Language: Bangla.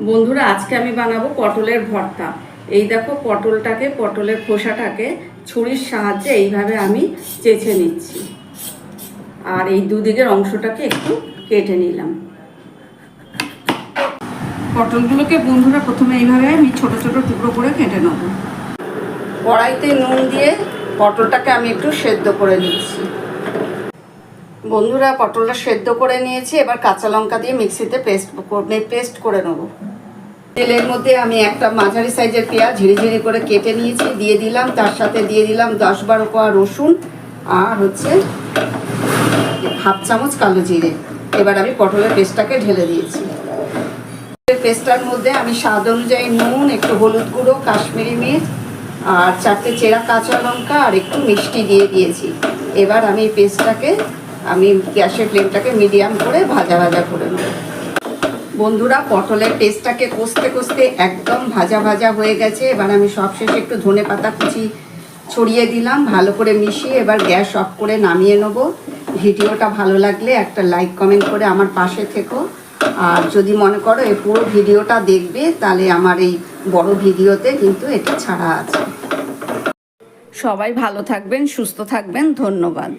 বন্ধুরা, আজকে আমি বানাবো পটলের ভর্তা। এই দেখো, পটলের খোসাটাকে ছুরির সাহায্যে এইভাবে আমি চেঁচে নিচ্ছি, আর এই দুদিকের অংশটাকে একটু কেটে নিলাম। পটলগুলোকে বন্ধুরা প্রথমে এইভাবে আমি ছোট ছোট টুকরো করে কেটে নেব। কড়াইতে নুন দিয়ে পটলটাকে আমি একটু সেদ্ধ করে নিচ্ছি। বন্ধুরা, পটলটা সেদ্ধ করে নিয়েছি, এবার কাঁচা লঙ্কা দিয়ে মিক্সিতে পেস্ট করে নেব। তেলের মধ্যে আমি একটা মাঝারি সাইজের পেঁয়াজ ঝিরিঝিরি করে কেটে নিয়েছি, দিয়ে দিলাম। তার সাথে দিয়ে দিলাম 10-12 কোয়া রসুন আর হাফ চামচ কালো জিরে। এবার আমি পটলের পেস্টটাকে ঢেলে দিয়েছি। পেস্টটার মধ্যে আমি স্বাদ অনুযায়ী নুন, একটু হলুদ গুঁড়ো, কাশ্মীরি মির্চ আর 4টে চেরা কাঁচা লঙ্কা আর একটু মিষ্টি দিয়ে দিয়েছি। এবার আমি এই পেস্টটাকে গ্যাসের ফ্লেমটাকে মিডিয়াম করে ভাজা ভাজা করে নেব। বন্ধুরা, পটলের পেস্টটাকে কষতে কষতে একদম ভাজা ভাজা হয়ে গেছে। এবার আমি সবশেষে একটু ধনেপাতা কুচি ছড়িয়ে দিলাম, ভালো করে মিশিয়ে এবার গ্যাস অফ করে নামিয়ে নেব। ভিডিওটা ভালো লাগলে একটা লাইক কমেন্ট করে আমার পাশে থেকো। আর যদি মনে করো এই পুরো ভিডিওটা দেখবে, তাহলে আমার এই বড় ভিডিওতে কিন্তু এটা ছাড়া আছে। সবাই ভালো থাকবেন, সুস্থ থাকবেন। ধন্যবাদ।